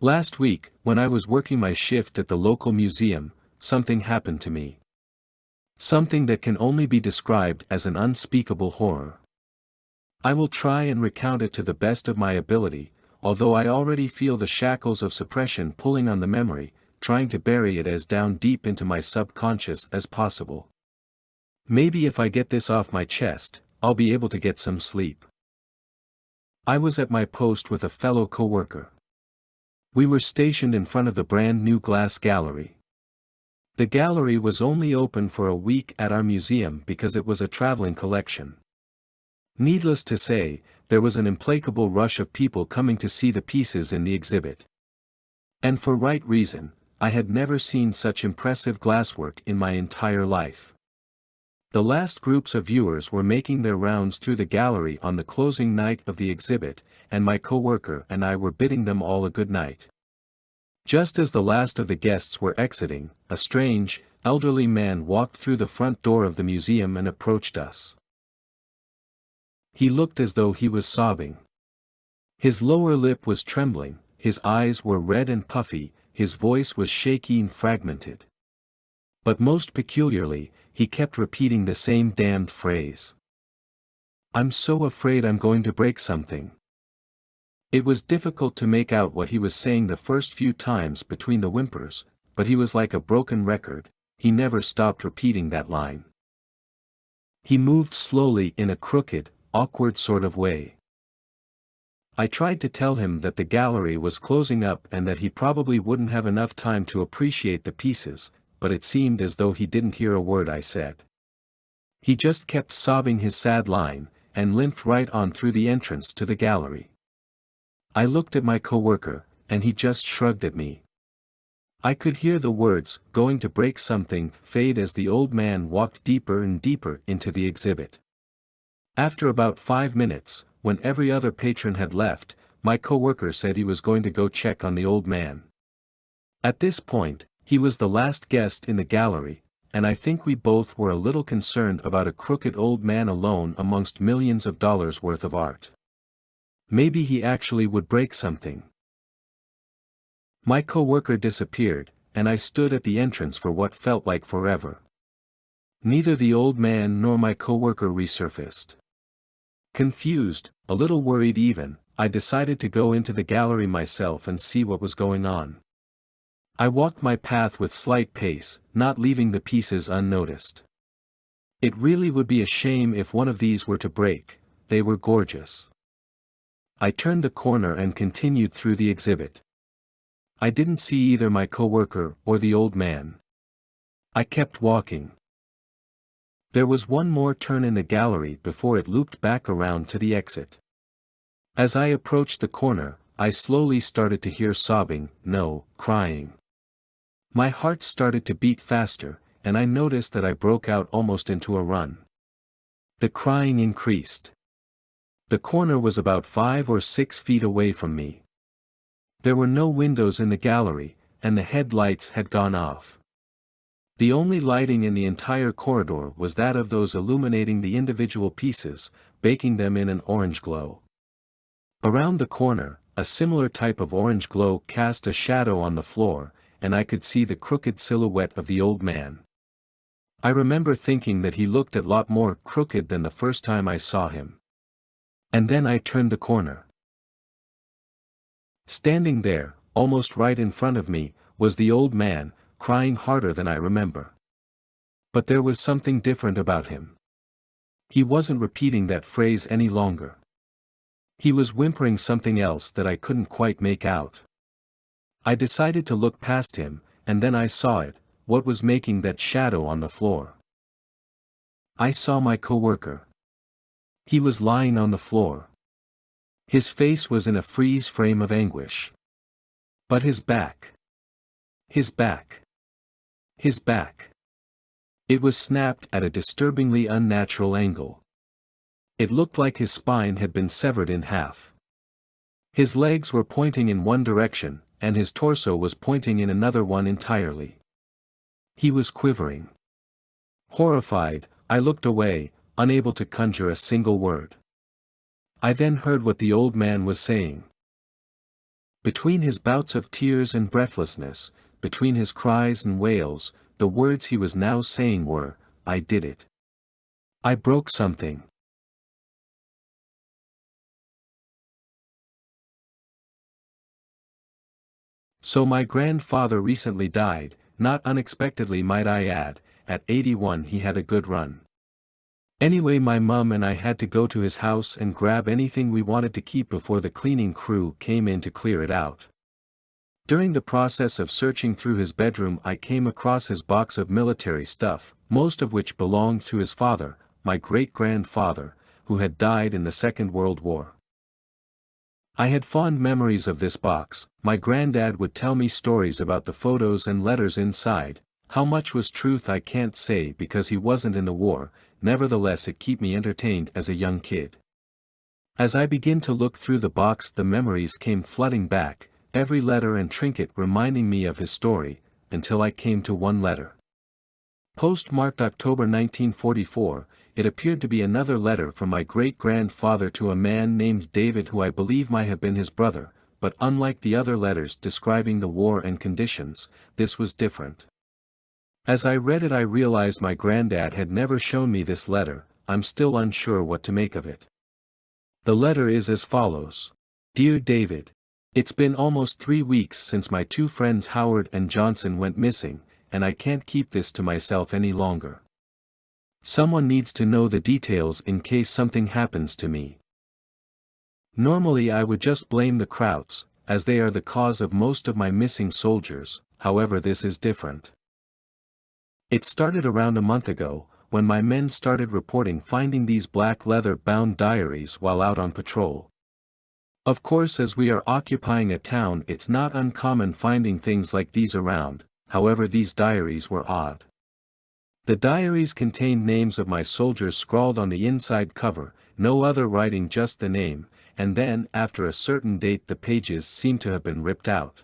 Last week, when I was working my shift at the local museum, something happened to me. Something that can only be described as an unspeakable horror. I will try and recount it to the best of my ability, although I already feel the shackles of suppression pulling on the memory, trying to bury it as down deep into my subconscious as possible. Maybe if I get this off my chest, I'll be able to get some sleep. I was at my post with a fellow coworker. We were stationed in front of the brand new glass gallery. The gallery was only open for a week at our museum because it was a traveling collection. Needless to say, there was an implacable rush of people coming to see the pieces in the exhibit. And for right reason, I had never seen such impressive glasswork in my entire life. The last groups of viewers were making their rounds through the gallery on the closing night of the exhibit, and my coworker and I were bidding them all a good night. Just as the last of the guests were exiting, a strange, elderly man walked through the front door of the museum and approached us. He looked as though he was sobbing. His lower lip was trembling, his eyes were red and puffy, his voice was shaky and fragmented. But most peculiarly, he kept repeating the same damned phrase. "I'm so afraid I'm going to break something." It was difficult to make out what he was saying the first few times between the whimpers, but he was like a broken record, he never stopped repeating that line. He moved slowly in a crooked, awkward sort of way. I tried to tell him that the gallery was closing up and that he probably wouldn't have enough time to appreciate the pieces, but it seemed as though he didn't hear a word I said. He just kept sobbing his sad line, and limped right on through the entrance to the gallery. I looked at my coworker, and he just shrugged at me. I could hear the words, "going to break something," fade as the old man walked deeper and deeper into the exhibit. After about 5 minutes, when every other patron had left, my coworker said he was going to go check on the old man. At this point, he was the last guest in the gallery, and I think we both were a little concerned about a crooked old man alone amongst millions of dollars worth of art. Maybe he actually would break something. My coworker disappeared, and I stood at the entrance for what felt like forever. Neither the old man nor my coworker resurfaced. Confused, a little worried even, I decided to go into the gallery myself and see what was going on. I walked my path with slight pace, not leaving the pieces unnoticed. It really would be a shame if one of these were to break, they were gorgeous. I turned the corner and continued through the exhibit. I didn't see either my coworker or the old man. I kept walking. There was one more turn in the gallery before it looped back around to the exit. As I approached the corner, I slowly started to hear sobbing, no, crying. My heart started to beat faster, and I noticed that I broke out almost into a run. The crying increased. The corner was about 5 or 6 feet away from me. There were no windows in the gallery, and the headlights had gone off. The only lighting in the entire corridor was that of those illuminating the individual pieces, baking them in an orange glow. Around the corner, a similar type of orange glow cast a shadow on the floor, and I could see the crooked silhouette of the old man. I remember thinking that he looked a lot more crooked than the first time I saw him. And then I turned the corner. Standing there, almost right in front of me, was the old man, crying harder than I remember. But there was something different about him. He wasn't repeating that phrase any longer. He was whimpering something else that I couldn't quite make out. I decided to look past him, and then I saw it, what was making that shadow on the floor. I saw my coworker. He was lying on the floor. His face was in a freeze frame of anguish. But his back. His back. His back. It was snapped at a disturbingly unnatural angle. It looked like his spine had been severed in half. His legs were pointing in one direction, and his torso was pointing in another one entirely. He was quivering. Horrified, I looked away, unable to conjure a single word. I then heard what the old man was saying. Between his bouts of tears and breathlessness, between his cries and wails, the words he was now saying were, "I did it. I broke something." So my grandfather recently died, not unexpectedly might I add. At 81 he had a good run. Anyway, my mum and I had to go to his house and grab anything we wanted to keep before the cleaning crew came in to clear it out. During the process of searching through his bedroom, I came across his box of military stuff, most of which belonged to his father, my great-grandfather, who had died in the Second World War. I had fond memories of this box. My granddad would tell me stories about the photos and letters inside. How much was truth I can't say because he wasn't in the war, nevertheless it kept me entertained as a young kid. As I began to look through the box, the memories came flooding back, every letter and trinket reminding me of his story, until I came to one letter. Postmarked October 1944, it appeared to be another letter from my great-grandfather to a man named David, who I believe might have been his brother, but unlike the other letters describing the war and conditions, this was different. As I read it, I realized my granddad had never shown me this letter. I'm still unsure what to make of it. The letter is as follows. Dear David, it's been almost 3 weeks since my two friends Howard and Johnson went missing, and I can't keep this to myself any longer. Someone needs to know the details in case something happens to me. Normally I would just blame the Krauts, as they are the cause of most of my missing soldiers, however this is different. It started around a month ago, when my men started reporting finding these black leather-bound diaries while out on patrol. Of course, as we are occupying a town, it's not uncommon finding things like these around. However, these diaries were odd. The diaries contained names of my soldiers scrawled on the inside cover, no other writing, just the name, and then, after a certain date, the pages seemed to have been ripped out.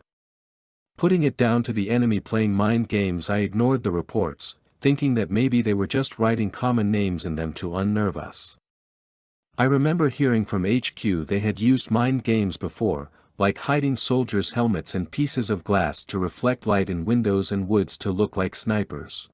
Putting it down to the enemy playing mind games, I ignored the reports, thinking that maybe they were just writing common names in them to unnerve us. I remember hearing from HQ they had used mind games before, like hiding soldiers' helmets and pieces of glass to reflect light in windows and woods to look like snipers.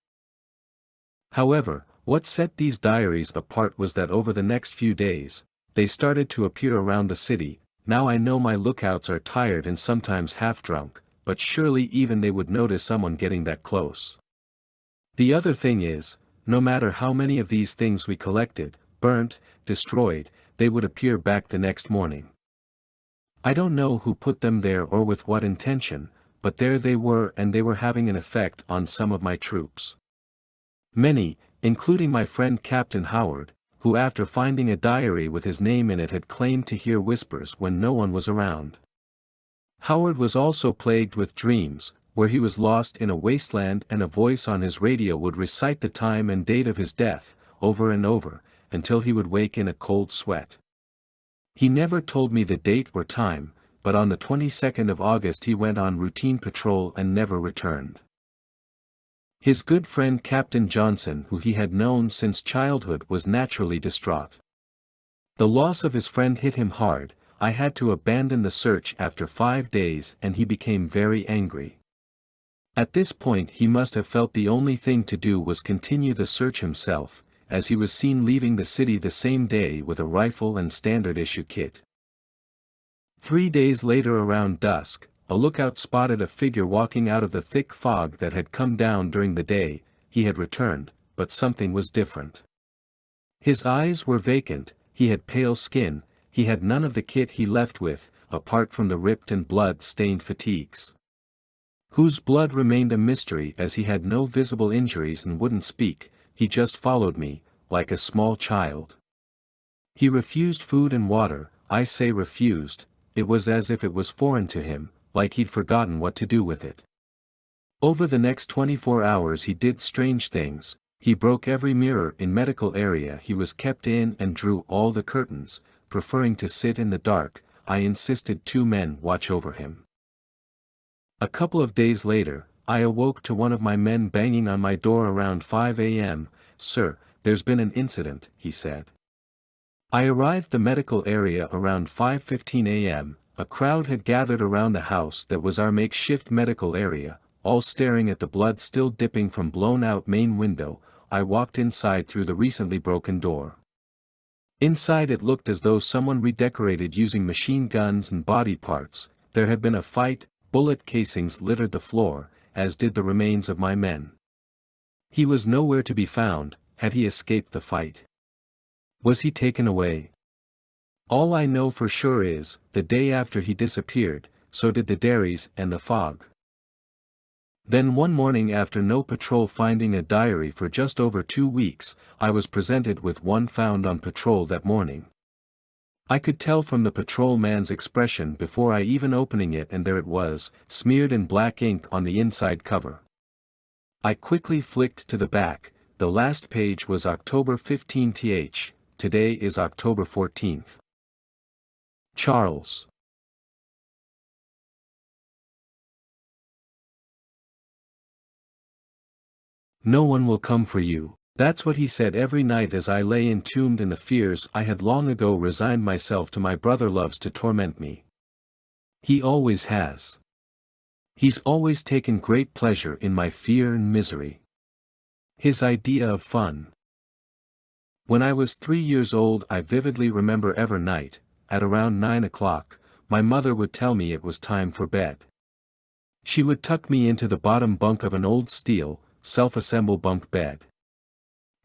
However, what set these diaries apart was that over the next few days, they started to appear around the city. Now I know my lookouts are tired and sometimes half drunk, but surely even they would notice someone getting that close. The other thing is, no matter how many of these things we collected, burnt, destroyed, they would appear back the next morning. I don't know who put them there or with what intention, but there they were, and they were having an effect on some of my troops. Many, including my friend Captain Howard, who after finding a diary with his name in it had claimed to hear whispers when no one was around. Howard was also plagued with dreams, where he was lost in a wasteland and a voice on his radio would recite the time and date of his death, over and over, until he would wake in a cold sweat. He never told me the date or time, but on the 22nd of August he went on routine patrol and never returned. His good friend Captain Johnson, who he had known since childhood, was naturally distraught. The loss of his friend hit him hard. I had to abandon the search after 5 days, and he became very angry. At this point he must have felt the only thing to do was continue the search himself, as he was seen leaving the city the same day with a rifle and standard issue kit. 3 days later around dusk, a lookout spotted a figure walking out of the thick fog that had come down during the day. He had returned, but something was different. His eyes were vacant, he had pale skin, he had none of the kit he left with, apart from the ripped and blood-stained fatigues, whose blood remained a mystery as he had no visible injuries and wouldn't speak. He just followed me, like a small child. He refused food and water. I say refused, it was as if it was foreign to him, like he'd forgotten what to do with it. Over the next 24 hours he did strange things. He broke every mirror in medical area he was kept in and drew all the curtains, preferring to sit in the dark. I insisted 2 men watch over him. A couple of days later, I awoke to one of my men banging on my door around 5 a.m. "Sir, there's been an incident," he said. I arrived the medical area around 5:15 a.m., a crowd had gathered around the house that was our makeshift medical area, all staring at the blood still dipping from blown-out main window. I walked inside through the recently broken door. Inside it looked as though someone redecorated using machine guns and body parts. There had been a fight, bullet casings littered the floor, as did the remains of my men. He was nowhere to be found. Had he escaped the fight? Was he taken away? All I know for sure is, the day after he disappeared, so did the dairies and the fog. Then one morning, after no patrol finding a diary for just over 2 weeks, I was presented with one found on patrol that morning. I could tell from the patrolman's expression before I even opening it, and there it was, smeared in black ink on the inside cover. I quickly flicked to the back. The last page was October 15th. Today is October 14th. Charles. No one will come for you. That's what he said every night as I lay entombed in the fears I had long ago resigned myself to. My brother loves to torment me. He always has. He's always taken great pleasure in my fear and misery. His idea of fun. When I was 3 years old, I vividly remember every night, at around 9 o'clock, my mother would tell me it was time for bed. She would tuck me into the bottom bunk of an old steel, self-assemble bunk bed.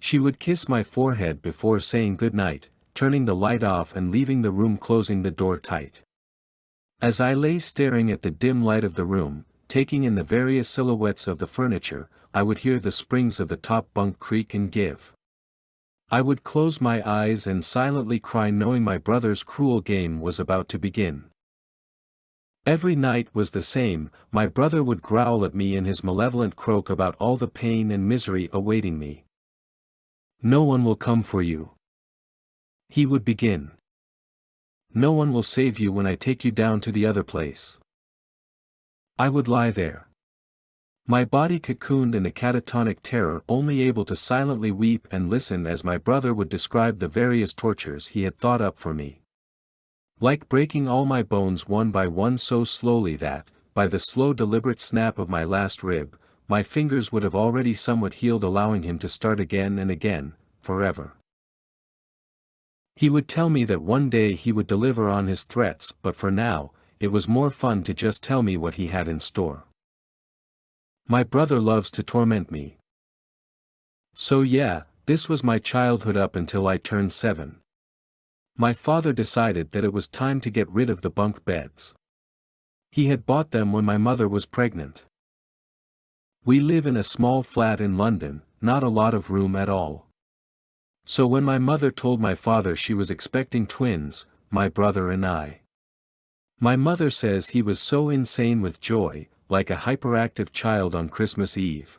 She would kiss my forehead before saying good night, turning the light off and leaving the room, closing the door tight. As I lay staring at the dim light of the room, taking in the various silhouettes of the furniture, I would hear the springs of the top bunk creak and give. I would close my eyes and silently cry, knowing my brother's cruel game was about to begin. Every night was the same. My brother would growl at me in his malevolent croak about all the pain and misery awaiting me. No one will come for you. He would begin. No one will save you when I take you down to the other place. I would lie there. My body cocooned in a catatonic terror, only able to silently weep and listen as my brother would describe the various tortures he had thought up for me. Like breaking all my bones one by one so slowly that, by the slow deliberate snap of my last rib, my fingers would have already somewhat healed, allowing him to start again and again, forever. He would tell me that one day he would deliver on his threats, but for now, it was more fun to just tell me what he had in store. My brother loves to torment me. So yeah, this was my childhood up until I turned 7. My father decided that it was time to get rid of the bunk beds. He had bought them when my mother was pregnant. We live in a small flat in London, not a lot of room at all. So when my mother told my father she was expecting twins, my brother and I. My mother says he was so insane with joy, like a hyperactive child on Christmas Eve.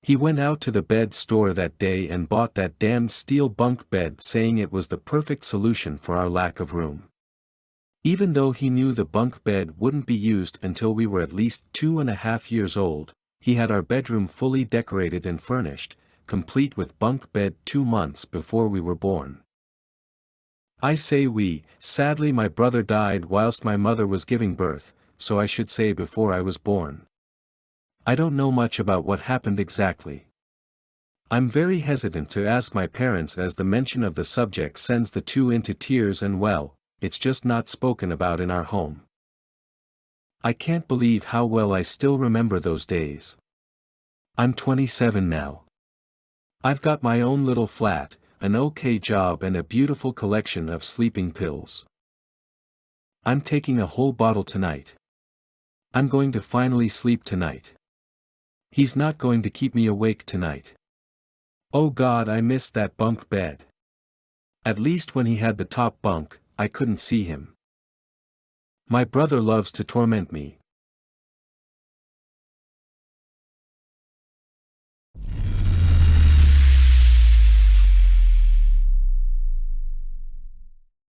He went out to the bed store that day and bought that damned steel bunk bed, saying it was the perfect solution for our lack of room. Even though he knew the bunk bed wouldn't be used until we were at least 2.5 years old, he had our bedroom fully decorated and furnished, complete with bunk bed 2 months before we were born. I say we, sadly my brother died whilst my mother was giving birth, so I should say before I was born. I don't know much about what happened exactly. I'm very hesitant to ask my parents, as the mention of the subject sends the two into tears, and well, it's just not spoken about in our home. I can't believe how well I still remember those days. I'm 27 now. I've got my own little flat, an okay job and a beautiful collection of sleeping pills. I'm taking a whole bottle tonight. I'm going to finally sleep tonight. He's not going to keep me awake tonight. Oh God, I miss that bunk bed. At least when he had the top bunk, I couldn't see him. My brother loves to torment me.